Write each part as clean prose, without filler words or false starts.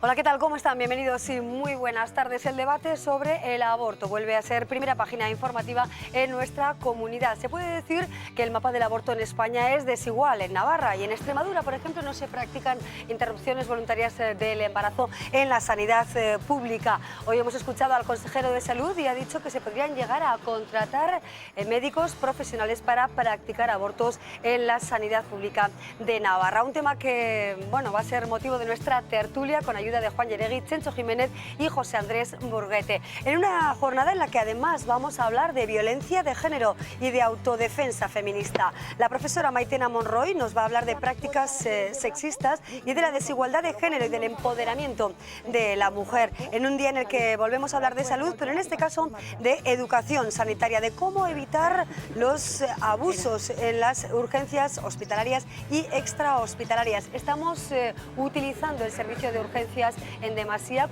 Hola, ¿qué tal? ¿Cómo están? Bienvenidos y muy buenas tardes. El debate sobre el aborto vuelve a ser primera página informativa en nuestra comunidad. Se puede decir que el mapa del aborto en España es desigual. En Navarra y en Extremadura, por ejemplo, no se practican interrupciones voluntarias del embarazo en la sanidad pública. Hoy hemos escuchado al consejero de Salud y ha dicho que se podrían llegar a contratar médicos profesionales para practicar abortos en la sanidad pública de Navarra. Un tema que, bueno, va a ser motivo de nuestra tertulia con ayuda de Juan Yeregui, Chencho Jiménez y José Andrés Burguete. En una jornada en la que además vamos a hablar de violencia de género y de autodefensa feminista. La profesora Maitena Monroy nos va a hablar de prácticas sexistas y de la desigualdad de género y del empoderamiento de la mujer. En un día en el que volvemos a hablar de salud, pero en este caso de educación sanitaria, de cómo evitar los abusos en las urgencias hospitalarias y extrahospitalarias. Estamos utilizando el servicio de urgencias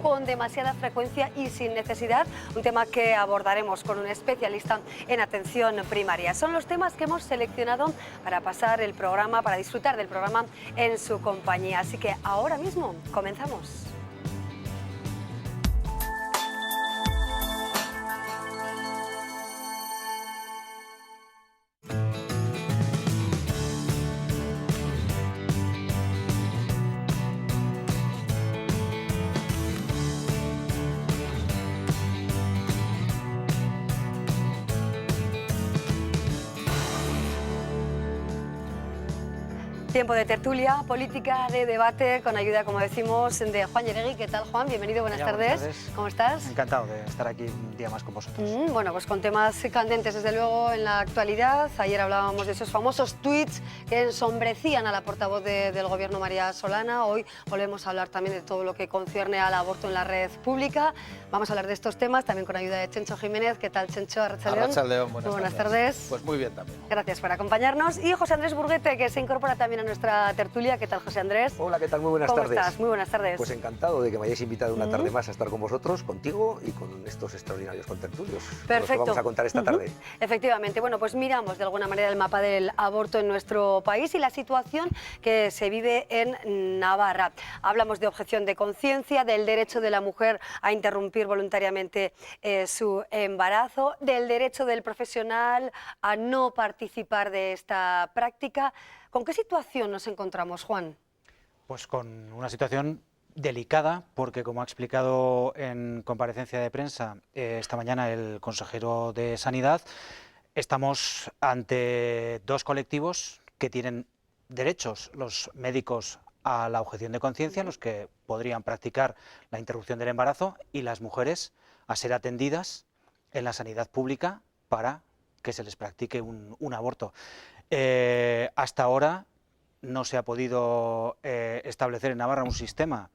con demasiada frecuencia y sin necesidad, un tema que abordaremos con un especialista en atención primaria. Son los temas que hemos seleccionado para pasar el programa, para disfrutar del programa en su compañía. Así que ahora mismo comenzamos. Tiempo de tertulia, política, de debate, con ayuda, como decimos, de Juan Yeregui. ¿Qué tal, Juan? Bienvenido, buenas tardes. ¿Cómo estás? Encantado de estar aquí un día más con vosotros. Bueno, pues con temas candentes, desde luego, en la actualidad. Ayer hablábamos de esos famosos tweets que ensombrecían a la portavoz del Gobierno, María Solana. Hoy volvemos a hablar también de todo lo que concierne al aborto en la red pública. Vamos a hablar de estos temas también con ayuda de Chencho Jiménez. ¿Qué tal, Chencho? Arratsaldeon, buenas tardes. Pues muy bien también. Gracias por acompañarnos. Y José Andrés Burguete, que se incorpora también a nuestra tertulia. ¿Qué tal, José Andrés? Hola, ¿qué tal? Muy buenas tardes. ¿Cómo estás? Muy buenas tardes. Pues encantado de que me hayáis invitado una tarde más a estar con vosotros, contigo y con estos extraordinarios contertulios. Perfecto. Los que vamos a contar esta tarde. Efectivamente. Bueno, pues miramos de alguna manera el mapa del aborto en nuestro país y la situación que se vive en Navarra. Hablamos de objeción de conciencia, del derecho de la mujer a interrumpir voluntariamente su embarazo, del derecho del profesional a no participar de esta práctica. ¿Con qué situación nos encontramos, Juan? Pues con una situación delicada, porque como ha explicado en comparecencia de prensa esta mañana el consejero de Sanidad, estamos ante dos colectivos que tienen derechos: los médicos a la objeción de conciencia, los que podrían practicar la interrupción del embarazo, y las mujeres a ser atendidas en la sanidad pública para que se les practique un aborto. Hasta ahora no se ha podido establecer en Navarra un sistema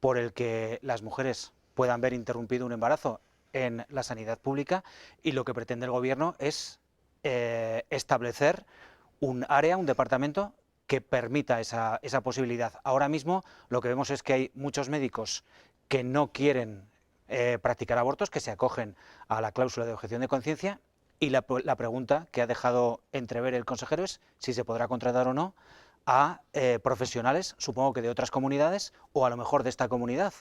por el que las mujeres puedan ver interrumpido un embarazo en la sanidad pública, y lo que pretende el Gobierno es establecer un área, un departamento que permita esa posibilidad. Ahora mismo lo que vemos es que hay muchos médicos que no quieren practicar abortos, que se acogen a la cláusula de objeción de conciencia, y la pregunta que ha dejado entrever el consejero es si se podrá contratar o no a profesionales, supongo que de otras comunidades o a lo mejor de esta comunidad,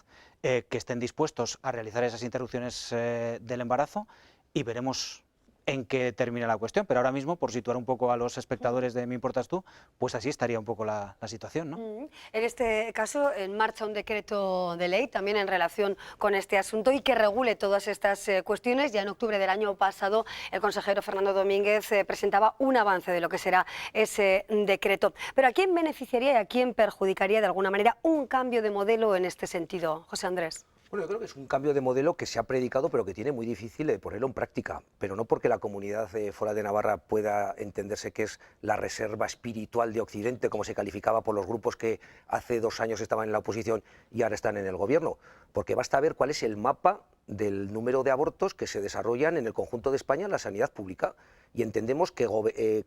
que estén dispuestos a realizar esas interrupciones del embarazo, y veremos en qué termina la cuestión. Pero ahora mismo, por situar un poco a los espectadores de Me Importas Tú, pues así estaría un poco la situación, ¿no? En este caso, en marcha un decreto de ley también en relación con este asunto y que regule todas estas cuestiones. Ya en octubre del año pasado, el consejero Fernando Domínguez presentaba un avance de lo que será ese decreto. Pero ¿a quién beneficiaría y a quién perjudicaría de alguna manera un cambio de modelo en este sentido, José Andrés? Bueno, yo creo que es un cambio de modelo que se ha predicado, pero que tiene muy difícil de ponerlo en práctica. Pero no porque la comunidad fuera de Navarra pueda entenderse que es la reserva espiritual de Occidente, como se calificaba por los grupos que hace 2 años estaban en la oposición y ahora están en el gobierno. Porque basta ver cuál es el mapa del número de abortos que se desarrollan en el conjunto de España en la sanidad pública. Y entendemos que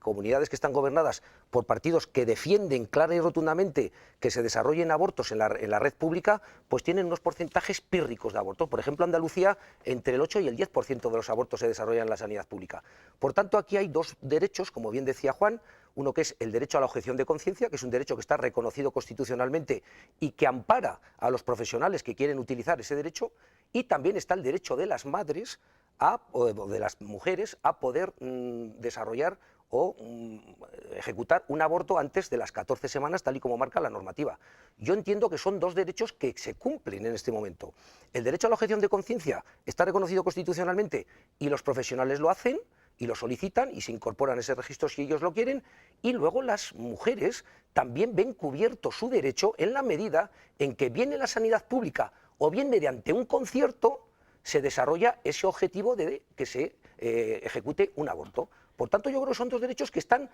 comunidades que están gobernadas por partidos que defienden clara y rotundamente que se desarrollen abortos en la red pública, pues tienen unos porcentajes pírricos de abortos. Por ejemplo, Andalucía, entre el 8 y el 10% de los abortos se desarrollan en la sanidad pública. Por tanto, aquí hay dos derechos, como bien decía Juan, uno que es el derecho a la objeción de conciencia, que es un derecho que está reconocido constitucionalmente y que ampara a los profesionales que quieren utilizar ese derecho, y también está el derecho de las madres o de las mujeres a poder desarrollar o ejecutar un aborto antes de las 14 semanas, tal y como marca la normativa. Yo entiendo que son dos derechos que se cumplen en este momento. El derecho a la objeción de conciencia está reconocido constitucionalmente y los profesionales lo hacen y lo solicitan y se incorporan a ese registro si ellos lo quieren, y luego las mujeres también ven cubierto su derecho en la medida en que bien en la sanidad pública o bien mediante un concierto se desarrolla ese objetivo de que se ejecute un aborto. Por tanto, yo creo que son dos derechos que están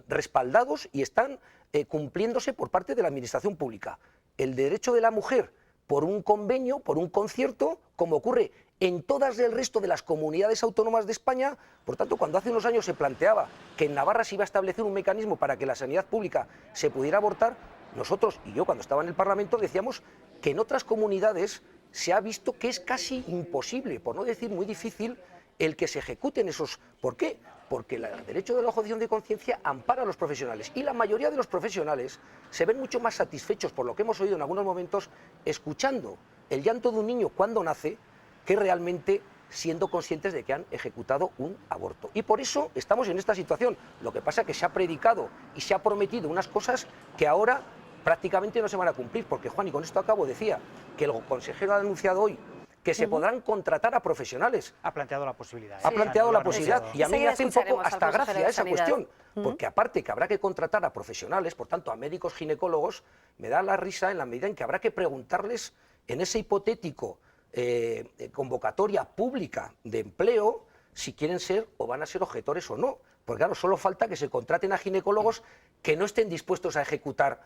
respaldados y están cumpliéndose por parte de la Administración pública. El derecho de la mujer por un convenio, por un concierto, como ocurre en todas el resto de las comunidades autónomas de España. Por tanto, cuando hace unos años se planteaba que en Navarra se iba a establecer un mecanismo para que la sanidad pública se pudiera abortar, nosotros y yo cuando estaba en el Parlamento decíamos que en otras comunidades se ha visto que es casi imposible, por no decir muy difícil, el que se ejecuten esos. ¿Por qué? Porque el derecho de la objeción de conciencia ampara a los profesionales, y la mayoría de los profesionales se ven mucho más satisfechos por lo que hemos oído en algunos momentos escuchando el llanto de un niño cuando nace que realmente siendo conscientes de que han ejecutado un aborto. Y por eso estamos en esta situación. Lo que pasa es que se ha predicado y se ha prometido unas cosas que ahora prácticamente no se van a cumplir, porque Juan, y con esto acabo, decía que el consejero ha anunciado hoy que se podrán contratar a profesionales. Ha planteado la posibilidad. Ha planteado la posibilidad, y a mí me hace un poco hasta al consejero gracia de esa Sanidad. cuestión, porque aparte que habrá que contratar a profesionales, por tanto a médicos ginecólogos, me da la risa en la medida en que habrá que preguntarles en ese hipotético convocatoria pública de empleo si quieren ser o van a ser objetores o no. Porque claro, solo falta que se contraten a ginecólogos que no estén dispuestos a ejecutar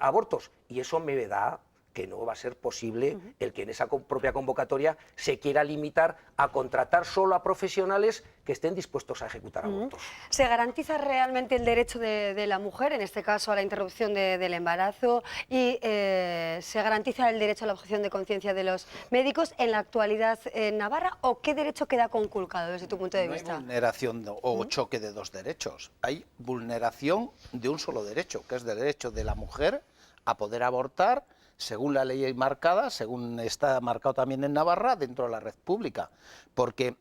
abortos, y eso me da que no va a ser posible el que en esa propia convocatoria se quiera limitar a contratar solo a profesionales que estén dispuestos a ejecutar abortos. ¿Se garantiza realmente el derecho de la mujer, en este caso a la interrupción del embarazo, y se garantiza el derecho a la objeción de conciencia de los médicos en la actualidad en Navarra, o qué derecho queda conculcado desde tu punto de vista? No hay vulneración o choque de dos derechos, hay vulneración de un solo derecho, que es el derecho de la mujer a poder abortar según la ley marcada, según está marcado también en Navarra, dentro de la red pública. Porque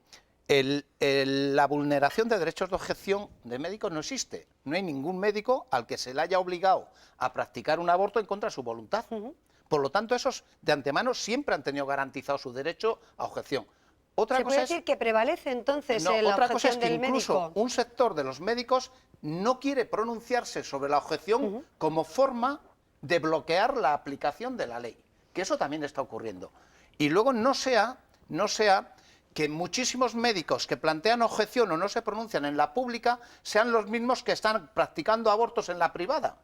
la vulneración de derechos de objeción de médicos no existe. No hay ningún médico al que se le haya obligado a practicar un aborto en contra de su voluntad. Por lo tanto, esos de antemano siempre han tenido garantizado su derecho a objeción. ¿Se puede decir que prevalece entonces la otra cosa es objeción que del incluso médico? un sector de los médicos no quiere pronunciarse sobre la objeción como forma de bloquear la aplicación de la ley, que eso también está ocurriendo. Y luego no sea que muchísimos médicos que plantean objeción o no se pronuncian en la pública sean los mismos que están practicando abortos en la privada.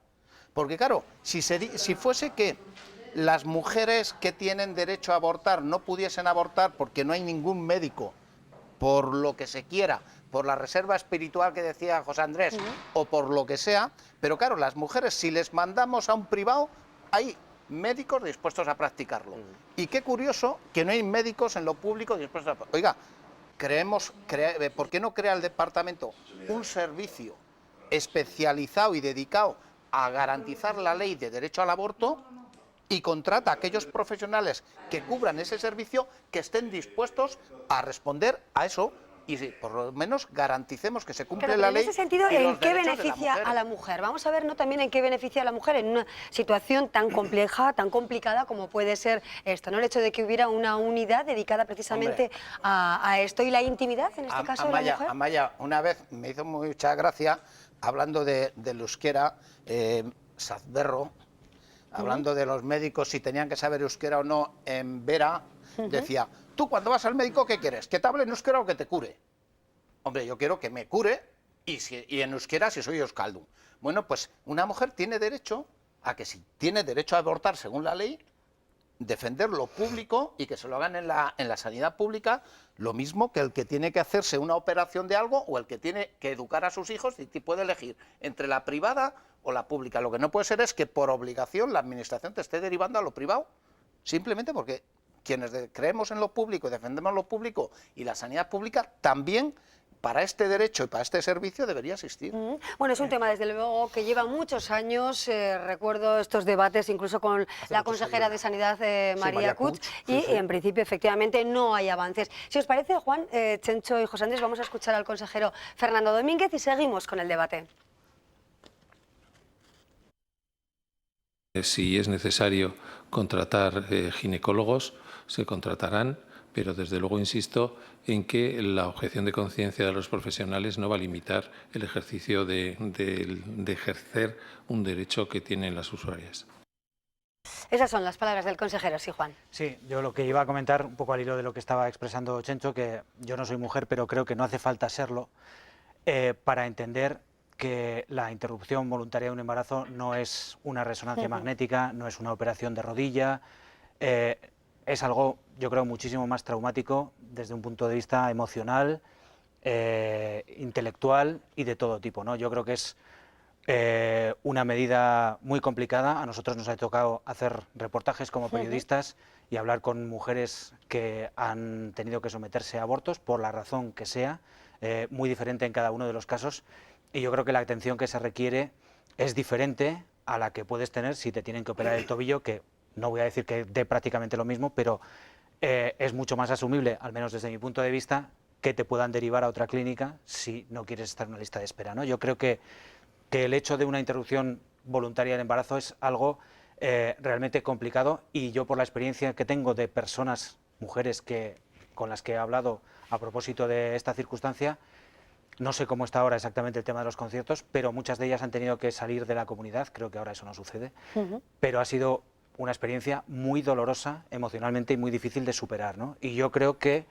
Porque claro, si fuese que las mujeres que tienen derecho a abortar no pudiesen abortar porque no hay ningún médico, por lo que se quiera, por la reserva espiritual que decía José Andrés, o por lo que sea, pero claro, las mujeres, si les mandamos a un privado, hay médicos dispuestos a practicarlo. Y qué curioso que no hay médicos en lo público dispuestos a... Oiga, ¿por qué no crea el departamento un servicio especializado y dedicado a garantizar la ley de derecho al aborto y contrata a aquellos profesionales que cubran ese servicio, que estén dispuestos a responder a eso? Y si, por lo menos garanticemos que se cumple la ley. En ese sentido, y ¿en los qué derechos de beneficia mujer. a la mujer? Vamos a ver, ¿no?, también en qué beneficia a la mujer en una situación tan compleja, tan complicada como puede ser esto, ¿no? El hecho de que hubiera una unidad dedicada precisamente a esto, y la intimidad, en este caso, de la mujer. Amaya, una vez me hizo mucha gracia, hablando del euskera, Sazberro, hablando de los médicos, si tenían que saber euskera o no, en Vera, decía: tú cuando vas al médico, ¿qué quieres? ¿Que te hable en euskera o que te cure? Hombre, yo quiero que me cure, y en euskera si soy euskaldun. Bueno, pues una mujer tiene derecho a que, si tiene derecho a abortar según la ley, defender lo público y que se lo hagan en la sanidad pública, lo mismo que el que tiene que hacerse una operación de algo o el que tiene que educar a sus hijos y puede elegir entre la privada o la pública. Lo que no puede ser es que por obligación la administración te esté derivando a lo privado, simplemente porque quienes creemos en lo público y defendemos lo público y la sanidad pública también para este derecho y para este servicio debería existir. Bueno, es un tema desde luego que lleva muchos años, recuerdo estos debates incluso con la consejera de Sanidad, María Puig, y en principio efectivamente no hay avances. Si os parece, Juan, Chencho y José Andrés, vamos a escuchar al consejero Fernando Domínguez y seguimos con el debate. Si es necesario contratar ginecólogos, se contratarán, pero desde luego insisto en que la objeción de conciencia de los profesionales no va a limitar el ejercicio de ejercer un derecho que tienen las usuarias. Esas son las palabras del consejero, sí, Juan. Sí, yo lo que iba a comentar, un poco al hilo de lo que estaba expresando Chencho, que yo no soy mujer, pero creo que no hace falta serlo, para entender que la interrupción voluntaria de un embarazo no es una resonancia magnética, no es una operación de rodilla, es algo, yo creo, muchísimo más traumático desde un punto de vista emocional, intelectual y de todo tipo, ¿no? Yo creo que es una medida muy complicada. A nosotros nos ha tocado hacer reportajes como periodistas y hablar con mujeres que han tenido que someterse a abortos por la razón que sea, muy diferente en cada uno de los casos, y yo creo que la atención que se requiere es diferente a la que puedes tener si te tienen que operar el tobillo, que no voy a decir que dé prácticamente lo mismo, pero es mucho más asumible, al menos desde mi punto de vista, que te puedan derivar a otra clínica si no quieres estar en una lista de espera, ¿no? Yo creo que el hecho de una interrupción voluntaria del embarazo es algo realmente complicado, y yo, por la experiencia que tengo de personas, mujeres con las que he hablado a propósito de esta circunstancia, no sé cómo está ahora exactamente el tema de los conciertos, pero muchas de ellas han tenido que salir de la comunidad. Creo que ahora eso no sucede, pero ha sido una experiencia muy dolorosa emocionalmente y muy difícil de superar, ¿no? Y yo creo que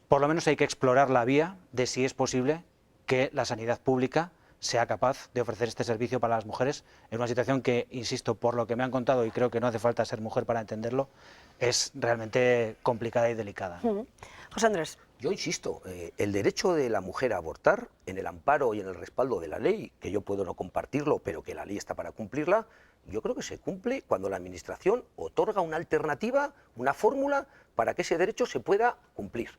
por lo menos hay que explorar la vía de si es posible que la sanidad pública sea capaz de ofrecer este servicio para las mujeres en una situación que, insisto, por lo que me han contado, y creo que no hace falta ser mujer para entenderlo, es realmente complicada y delicada. José Andrés. Yo insisto, el derecho de la mujer a abortar, en el amparo y en el respaldo de la ley, que yo puedo no compartirlo, pero que la ley está para cumplirla, yo creo que se cumple cuando la Administración otorga una alternativa, una fórmula para que ese derecho se pueda cumplir.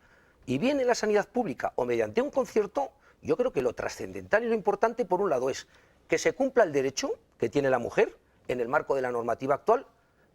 Y bien en la sanidad pública o mediante un concierto, yo creo que lo trascendental y lo importante, por un lado, es que se cumpla el derecho que tiene la mujer en el marco de la normativa actual,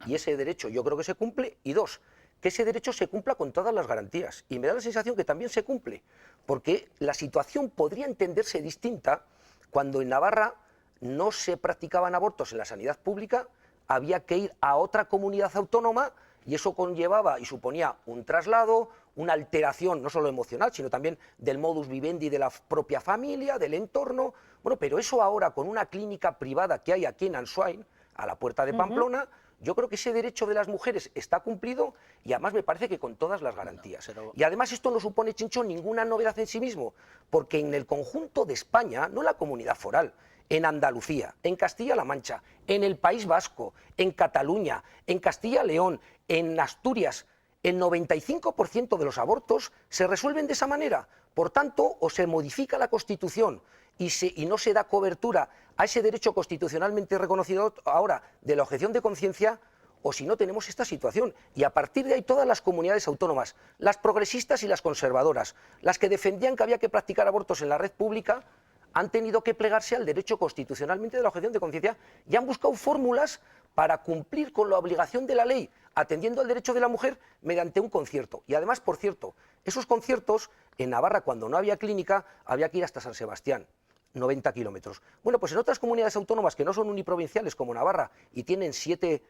y ese derecho yo creo que se cumple, y dos, que ese derecho se cumpla con todas las garantías. Y me da la sensación que también se cumple, porque la situación podría entenderse distinta cuando en Navarra no se practicaban abortos en la sanidad pública, había que ir a otra comunidad autónoma, y eso conllevaba y suponía un traslado, una alteración no solo emocional, sino también del modus vivendi de la propia familia, del entorno. Bueno, pero eso ahora, con una clínica privada que hay aquí en Answine, a la puerta de Pamplona, yo creo que ese derecho de las mujeres está cumplido, y además me parece que con todas las garantías. Y además esto no supone, Chencho, ninguna novedad en sí mismo, porque en el conjunto de España, no la comunidad foral, en Andalucía, en Castilla-La Mancha, en el País Vasco, en Cataluña, en Castilla-León, en Asturias, el 95% de los abortos se resuelven de esa manera. Por tanto, o se modifica la Constitución y no se da cobertura a ese derecho constitucionalmente reconocido ahora de la objeción de conciencia, o si no, tenemos esta situación. Y a partir de ahí todas las comunidades autónomas, las progresistas y las conservadoras, las que defendían que había que practicar abortos en la red pública, han tenido que plegarse al derecho constitucionalmente de la objeción de conciencia y han buscado fórmulas para cumplir con la obligación de la ley, atendiendo al derecho de la mujer mediante un concierto. Y además, por cierto, esos conciertos en Navarra, cuando no había clínica, había que ir hasta San Sebastián, 90 kilómetros. Bueno, pues en otras comunidades autónomas que no son uniprovinciales como Navarra y tienen 7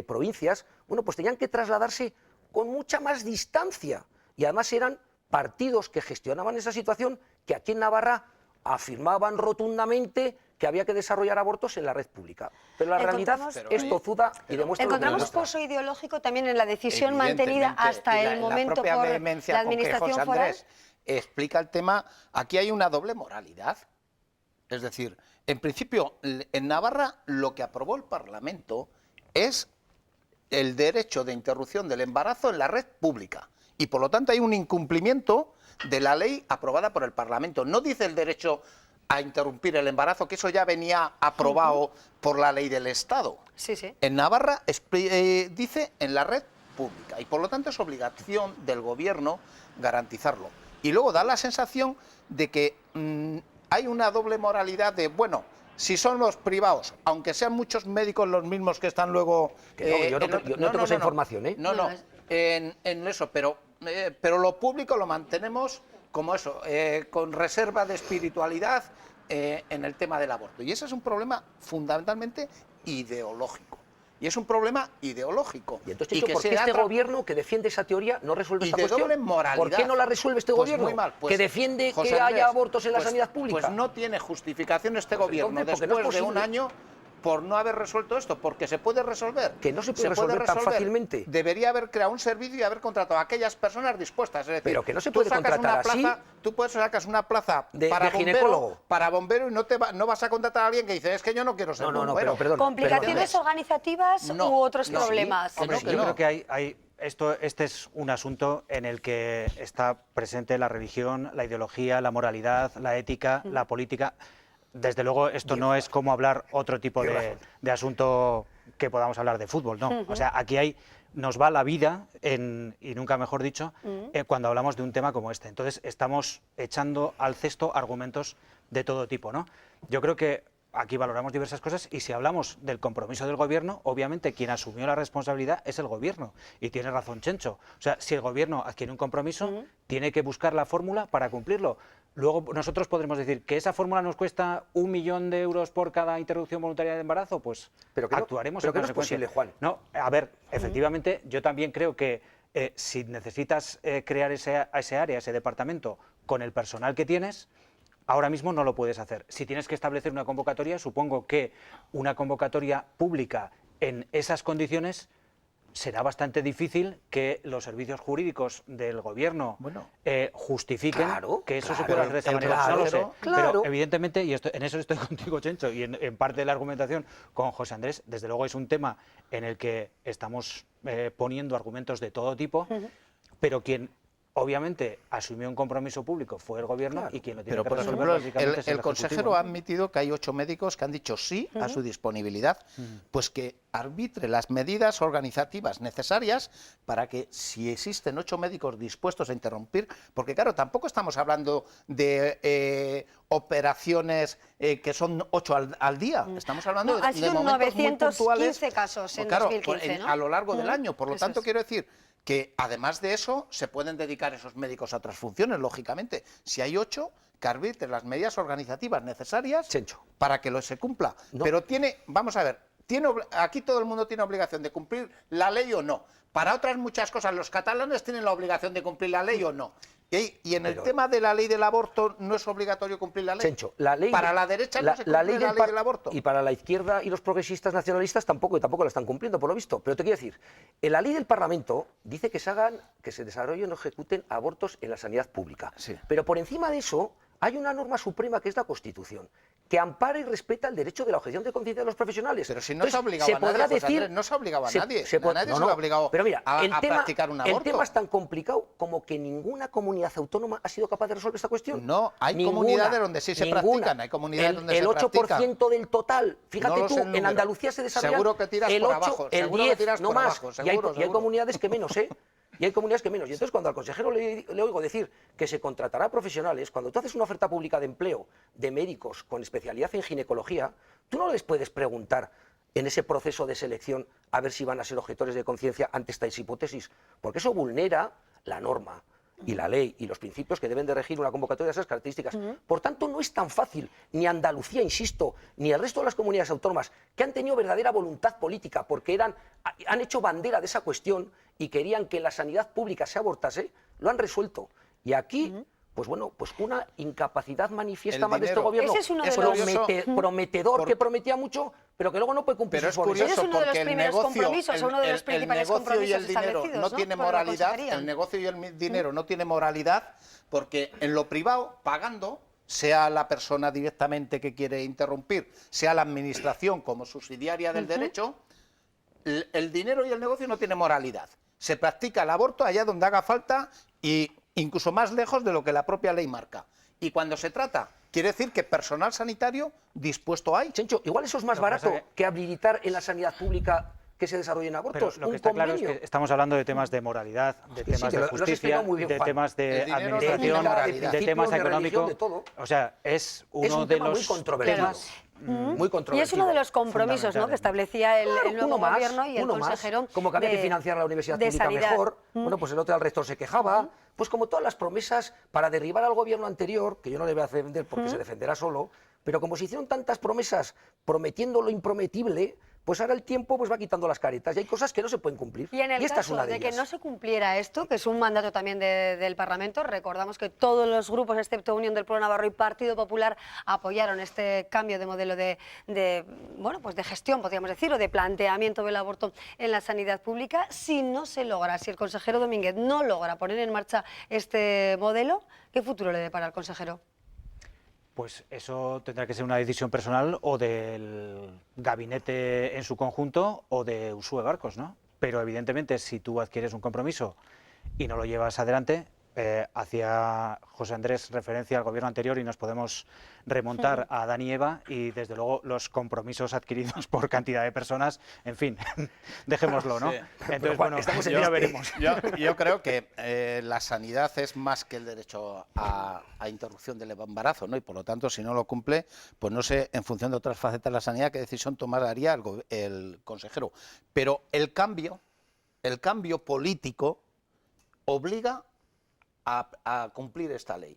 provincias, bueno, pues tenían que trasladarse con mucha más distancia. Y además eran partidos que gestionaban esa situación que aquí en Navarra afirmaban rotundamente que había que desarrollar abortos en la red pública. Pero la realidad es tozuda y demuestra lo que encontramos demuestra. pozo ideológico también en la decisión mantenida hasta el momento por la Administración foral. Explica el tema. Aquí hay una doble moralidad. Es decir, en principio, en Navarra lo que aprobó el Parlamento es el derecho de interrupción del embarazo en la red pública. Y por lo tanto hay un incumplimiento de la ley aprobada por el Parlamento. No dice el derecho a interrumpir el embarazo, que eso ya venía aprobado por la ley del Estado. Sí, sí. En Navarra dice en la red pública y por lo tanto es obligación del gobierno garantizarlo. Y luego da la sensación de que hay una doble moralidad de, bueno, si son los privados, aunque sean muchos médicos los mismos que están luego... yo no tengo esa información, ¿eh? No, en eso, pero lo público lo mantenemos como eso, con reserva de espiritualidad en el tema del aborto. Y ese es un problema fundamentalmente ideológico. Y es un problema ideológico. Y entonces, ¿por qué este gobierno que defiende esa teoría no resuelve esta cuestión? Doble moralidad. ¿Por qué no la resuelve este gobierno? Muy mal. Que defiende José que Andrés, haya abortos en la sanidad pública. Pues no tiene justificación este gobierno entonces, después de un año por no haber resuelto esto, porque se puede resolver. Que no se puede resolver tan fácilmente. Debería haber creado un servicio y haber contratado a aquellas personas dispuestas. Es decir, pero que no se puede contratar así. Tú puedes sacar una plaza para bombero y no vas a contratar a alguien que dice, es que yo no quiero ser bombero. Pero perdón. ¿Complicaciones organizativas u otros problemas? Yo creo que este es un asunto en el que está presente la religión, la ideología, la moralidad, la ética, la política. Desde luego, esto no es como hablar otro tipo de asunto que podamos hablar de fútbol, no. O sea, aquí nos va la vida, y nunca mejor dicho, cuando hablamos de un tema como este. Entonces, estamos echando al cesto argumentos de todo tipo, ¿no? Yo creo que aquí valoramos diversas cosas y si hablamos del compromiso del gobierno, obviamente quien asumió la responsabilidad es el gobierno. Y tiene razón Chencho. O sea, si el gobierno adquiere un compromiso, tiene que buscar la fórmula para cumplirlo. Luego nosotros podremos decir que esa fórmula nos cuesta 1 millón de euros por cada interrupción voluntaria de embarazo, pues actuaremos en consecuencia. Pero que no es posible, Juan. No, a ver, efectivamente, yo también creo que si necesitas crear ese área, ese departamento, con el personal que tienes, ahora mismo no lo puedes hacer. Si tienes que establecer una convocatoria, supongo que una convocatoria pública en esas condiciones será bastante difícil que los servicios jurídicos del gobierno justifiquen que eso se pueda hacer de esta manera. No lo sé, pero evidentemente, y en eso estoy contigo, Chencho, y en parte de la argumentación con José Andrés, desde luego es un tema en el que estamos poniendo argumentos de todo tipo, pero quien obviamente asumió un compromiso público fue el gobierno y quien lo tiene que resolver básicamente es el consejero ha admitido que hay 8 médicos que han dicho sí a su disponibilidad, pues que arbitre las medidas organizativas necesarias para que si existen 8 médicos dispuestos a interrumpir, porque claro, tampoco estamos hablando de operaciones que son 8 al día, estamos hablando de momentos muy puntuales. 915 casos en claro, 2015, ¿no? A lo largo del año, por lo tanto quiero decir que además de eso se pueden dedicar esos médicos a otras funciones, lógicamente. Si hay 8, que arbitren las medidas organizativas necesarias para que se cumpla. No. Pero vamos a ver, aquí todo el mundo tiene obligación de cumplir la ley o no. Para otras muchas cosas, los catalanes tienen la obligación de cumplir la ley o no. Y en el tema de la ley del aborto, ¿no es obligatorio cumplir la ley? Chencho, la ley para la derecha no se cumple la ley del aborto. Y para la izquierda y los progresistas nacionalistas tampoco la están cumpliendo, por lo visto. Pero te quiero decir, en la ley del Parlamento dice que se desarrollen o ejecuten abortos en la sanidad pública. Sí. Pero por encima de eso hay una norma suprema que es la Constitución, que ampara y respeta el derecho de la objeción de conciencia de los profesionales. Pero si no se ha obligado a nadie, José Andrés, no se ha obligado a nadie. Nadie se lo ha obligado a practicar un aborto. El tema es tan complicado como que ninguna comunidad autónoma ha sido capaz de resolver esta cuestión. No, hay comunidades donde sí se practican, hay comunidades donde se practican. El 8% del total, fíjate tú, en Andalucía se desarrolla seguro que tiras el 8, por abajo, el seguro 10, que tiras no por más. Abajo, seguro, y hay comunidades que menos, Y hay comunidades que menos. Y entonces cuando al consejero le oigo decir que se contratará profesionales, cuando tú haces una oferta pública de empleo de médicos con especialidad en ginecología, tú no les puedes preguntar en ese proceso de selección a ver si van a ser objetores de conciencia ante esta hipótesis, porque eso vulnera la norma y la ley y los principios que deben de regir una convocatoria de esas características. Por tanto, no es tan fácil, ni Andalucía, insisto, ni el resto de las comunidades autónomas que han tenido verdadera voluntad política porque han hecho bandera de esa cuestión y querían que la sanidad pública se abortase, lo han resuelto. Y aquí, pues bueno, pues una incapacidad manifiesta más de este gobierno. Ese es uno de los prometedor, que prometía mucho, pero que luego no puede cumplir sus promesas. Pero es curioso porque el negocio y el dinero no tiene moralidad, el negocio y el dinero no tiene moralidad, porque en lo privado, pagando, sea la persona directamente que quiere interrumpir, sea la administración como subsidiaria del derecho, el dinero y el negocio no tienen moralidad. Se practica el aborto allá donde haga falta y incluso más lejos de lo que la propia ley marca. Y cuando se trata, quiere decir que personal sanitario dispuesto hay. Chencho, igual eso es más Lo que barato pasa que habilitar en la sanidad pública que se desarrollen Pero abortos. lo que un está claro es convenio. que estamos hablando de temas de moralidad, de Sí, sí, temas que de lo has justicia, explicado muy bien, de Juan. temas El de dinero no tiene administración, moralidad. de temas De religión, económicos. de todo. O sea, es uno Es un de tema muy los controvertido. temas Muy Y controvertido. es uno de los compromisos, ¿no?, que establecía el nuevo uno más, gobierno y el uno más. consejero Como que había que de- financiar la universidad de pública Sanidad. mejor. Bueno, pues el otro día el rector se quejaba. Pues como todas las promesas para derribar al gobierno anterior, que yo no le voy a defender porque se defenderá solo, pero como se hicieron tantas promesas prometiendo lo imprometible, pues ahora el tiempo pues va quitando las caretas y hay cosas que no se pueden cumplir. Y en el esta es caso una de que ellas. no se cumpliera esto, que es un mandato también del Parlamento, recordamos que todos los grupos, excepto Unión del Pueblo Navarro y Partido Popular, apoyaron este cambio de modelo bueno, pues de gestión, podríamos decir, o de planteamiento del aborto en la sanidad pública. Si no se logra, si el consejero Domínguez no logra poner en marcha este modelo, ¿qué futuro le depara al consejero? Pues eso tendrá que ser una decisión personal o del gabinete en su conjunto o de Uxue Barkos, ¿no? Pero evidentemente si tú adquieres un compromiso y no lo llevas adelante, hacía José Andrés referencia al gobierno anterior y nos podemos remontar a Adán y Eva y desde luego los compromisos adquiridos por cantidad de personas, en fin, dejémoslo, ¿no? Sí. Entonces, Juan, bueno, estamos en ya este. veremos. Yo creo que la sanidad es más que el derecho a interrupción del embarazo, ¿no? Y por lo tanto, si no lo cumple, pues no sé, en función de otras facetas de la sanidad, qué decisión tomaría el consejero. Pero el cambio político obliga a cumplir esta ley.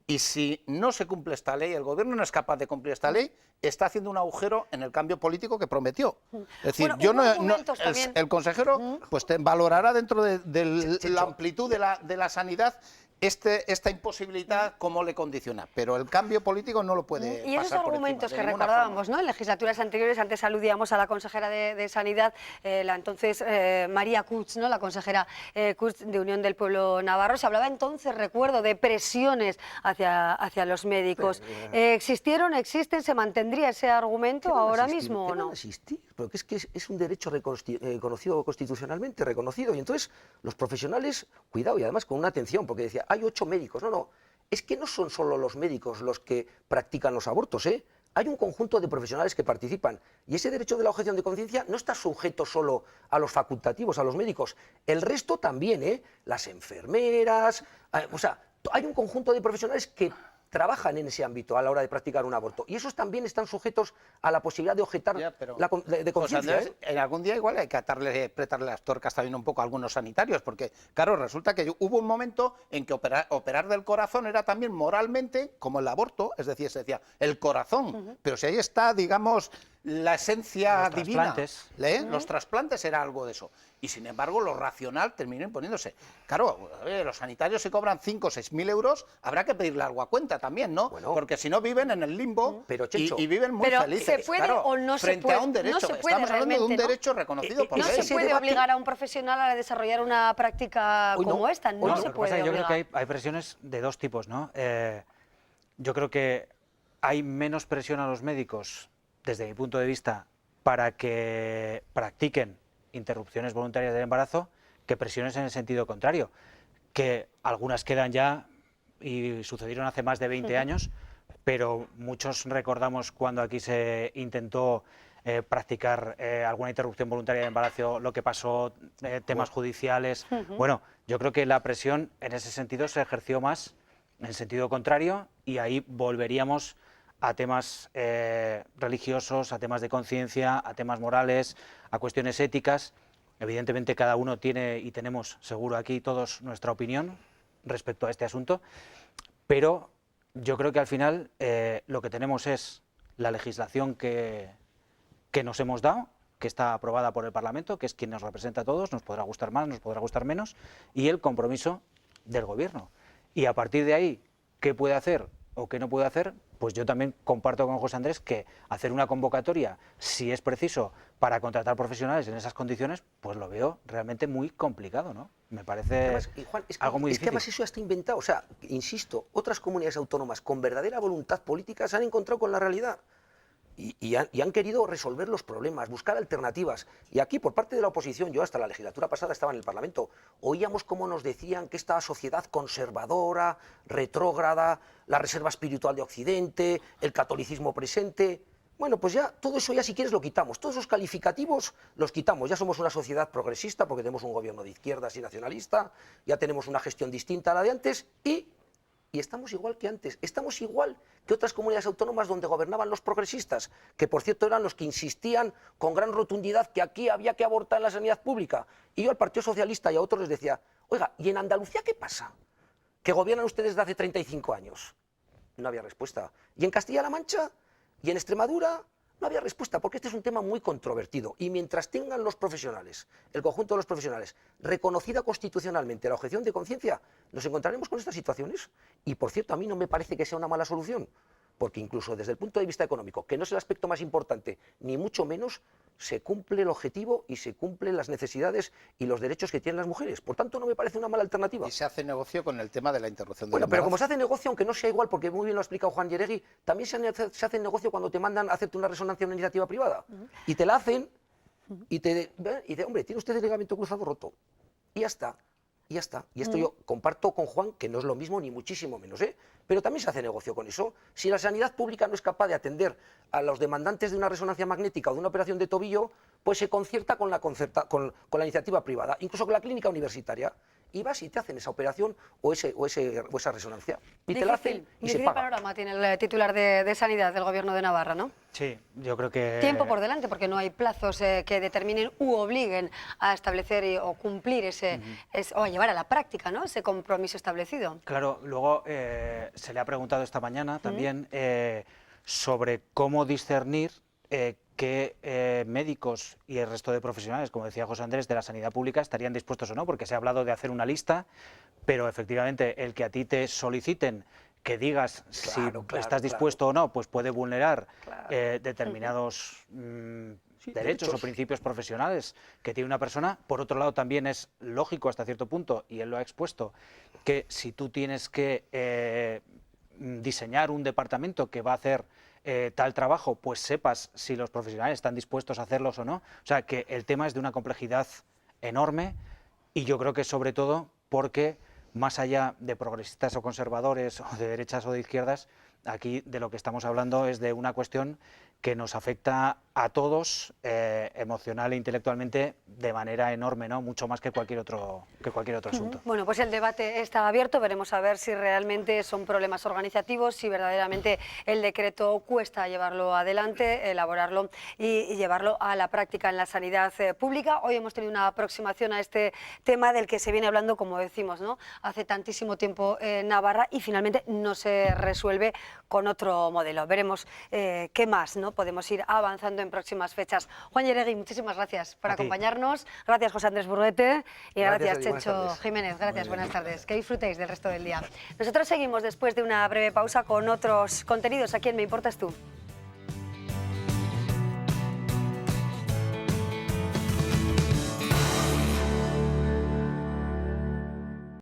Y si no se cumple esta ley, el gobierno no es capaz de cumplir esta ley, está haciendo un agujero en el cambio político que prometió. Es decir, Bueno, yo hubo no, argumentos también. el consejero pues valorará dentro de la amplitud de la sanidad esta imposibilidad, cómo le condiciona. Pero el cambio político no lo puede Y esos pasar por argumentos encima, que de ninguna recordábamos, ¿no?, en legislaturas anteriores, antes aludíamos a la consejera de Sanidad, la entonces María Kurtz, ¿no?, la consejera Kurtz de Unión del Pueblo Navarro. Se hablaba entonces, recuerdo, de presiones hacia los médicos. ¿Existieron, existen, se mantendría ese argumento ahora mismo o ¿Qué van no? a existir? Porque es que es un derecho reconocido constitucionalmente, reconocido. Y entonces los profesionales, cuidado, y además con una atención, porque decía, hay 8 médicos. No, no, es que no son solo los médicos los que practican los abortos, ¿eh? Hay un conjunto de profesionales que participan y ese derecho de la objeción de conciencia no está sujeto solo a los facultativos, a los médicos. El resto también, ¿eh? Las enfermeras, o sea, hay un conjunto de profesionales que trabajan en ese ámbito a la hora de practicar un aborto y esos también están sujetos a la posibilidad de objetar Ya, pero, de conciencia. Andrés, en algún día igual hay que apretarle las tuercas también un poco a algunos sanitarios, porque claro, resulta que hubo un momento en que operar del corazón era también moralmente como el aborto, es decir, se decía el corazón, pero si ahí está, digamos, la esencia Los divina. trasplantes. Los trasplantes era algo de eso. Y sin embargo, lo racional terminó imponiéndose. Claro, los sanitarios si cobran 5 o 6 mil euros, habrá que pedirle algo a cuenta también, ¿no? Bueno. Porque si no viven en el limbo Pero, Checho, y viven muy Pero felices. ¿se puede claro, o no se frente puede? a un derecho. No se puede Estamos hablando de un realmente, ¿no? derecho reconocido por No ley. se ese puede debate- obligar a un profesional a desarrollar una práctica Hoy no. como esta, Hoy no no. se Lo que puede pasa es que yo creo obligar. que hay presiones de dos tipos, ¿no? Yo creo que hay menos presión a los médicos, desde mi punto de vista, para que practiquen interrupciones voluntarias del embarazo, que presiones en el sentido contrario, que algunas quedan ya y sucedieron hace más de 20 años, pero muchos recordamos cuando aquí se intentó practicar alguna interrupción voluntaria de embarazo, lo que pasó, temas judiciales. Bueno, yo creo que la presión en ese sentido se ejerció más en el sentido contrario y ahí volveríamos a temas religiosos, a temas de conciencia, a temas morales, a cuestiones éticas. Evidentemente cada uno tiene y tenemos seguro aquí todos nuestra opinión respecto a este asunto, pero yo creo que al final lo que tenemos es la legislación que nos hemos dado, que está aprobada por el Parlamento, que es quien nos representa a todos, nos podrá gustar más, nos podrá gustar menos, y el compromiso del Gobierno. Y a partir de ahí, ¿qué puede hacer o qué no puede hacer? Pues yo también comparto con José Andrés que hacer una convocatoria, si es preciso, para contratar profesionales en esas condiciones, pues lo veo realmente muy complicado, ¿no? Me parece Además, y Juan, algo muy es que difícil. además eso ya está inventado. O sea, insisto, otras comunidades autónomas con verdadera voluntad política se han encontrado con la realidad. y han querido resolver los problemas, buscar alternativas. Y aquí, por parte de la oposición, yo hasta la legislatura pasada estaba en el Parlamento, oíamos cómo nos decían que esta sociedad conservadora, retrógrada, la reserva espiritual de Occidente, el catolicismo presente. Bueno, pues ya todo eso ya si quieres lo quitamos, todos esos calificativos los quitamos, ya somos una sociedad progresista porque tenemos un gobierno de izquierdas y nacionalista, ya tenemos una gestión distinta a la de antes y estamos igual que antes, estamos igual que otras comunidades autónomas donde gobernaban los progresistas, que por cierto eran los que insistían con gran rotundidad que aquí había que abortar en la sanidad pública. Y yo al Partido Socialista y a otros les decía, oiga, ¿y en Andalucía qué pasa? ¿Que gobiernan ustedes desde hace 35 años? No había respuesta. ¿Y en Castilla-La Mancha? ¿Y en Extremadura? No había respuesta, porque este es un tema muy controvertido. Y mientras tengan los profesionales, el conjunto de los profesionales, reconocida constitucionalmente la objeción de conciencia, nos encontraremos con estas situaciones. Y, por cierto, a mí no me parece que sea una mala solución, porque incluso desde el punto de vista económico, que no es el aspecto más importante, ni mucho menos, se cumple el objetivo y se cumplen las necesidades y los derechos que tienen las mujeres. Por tanto, no me parece una mala alternativa. Y se hace negocio con el tema de la interrupción del Bueno, pero embarazo. como se hace negocio, aunque no sea igual, porque muy bien lo ha explicado Juan Yeregui, también se hace negocio cuando te mandan a hacerte una resonancia en una iniciativa privada. Y te la hacen y te dicen, hombre, tiene usted el ligamento cruzado roto. Y ya está. Y ya está. Y esto yo comparto con Juan, que no es lo mismo ni muchísimo menos, ¿eh? Pero también se hace negocio con eso. Si la sanidad pública no es capaz de atender a los demandantes de una resonancia magnética o de una operación de tobillo, pues se concierta con la iniciativa privada, incluso con la clínica universitaria. Y vas y te hacen esa operación o esa resonancia. Y te la hacen y se difícil paga. panorama tiene el titular de Sanidad del Gobierno de Navarra, ¿no? Sí, yo creo que... Tiempo por delante, porque no hay plazos que determinen u obliguen a establecer o cumplir o a llevar a la práctica, ¿no?, ese compromiso establecido. Claro, luego se le ha preguntado esta mañana también sobre cómo discernir qué médicos y el resto de profesionales, como decía José Andrés, de la sanidad pública estarían dispuestos o no, porque se ha hablado de hacer una lista, pero efectivamente el que a ti te soliciten que digas si estás dispuesto o no, pues puede vulnerar determinados derechos o principios profesionales que tiene una persona. Por otro lado, también es lógico hasta cierto punto, y él lo ha expuesto, que si tú tienes que diseñar un departamento que va a hacer tal trabajo, pues sepas si los profesionales están dispuestos a hacerlos o no. O sea, que el tema es de una complejidad enorme y yo creo que sobre todo porque más allá de progresistas o conservadores o de derechas o de izquierdas, aquí de lo que estamos hablando es de una cuestión que nos afecta a todos emocional e intelectualmente de manera enorme, ¿no? Mucho más que cualquier otro asunto. Bueno, pues el debate está abierto, veremos a ver si realmente son problemas organizativos, si verdaderamente el decreto cuesta llevarlo adelante, elaborarlo y llevarlo a la práctica en la sanidad pública. Hoy hemos tenido una aproximación a este tema del que se viene hablando, como decimos, ¿no?, hace tantísimo tiempo en Navarra y finalmente no se resuelve con otro modelo. Veremos qué más, ¿no?, podemos ir avanzando en próximas fechas. Juan Yeregui, muchísimas gracias por acompañarnos. Gracias, José Andrés Burguete. Y gracias Chencho Jiménez. Gracias, buenas tardes. Que disfrutéis del resto del día. Nosotros seguimos después de una breve pausa con otros contenidos aquí en Me Importas Tú.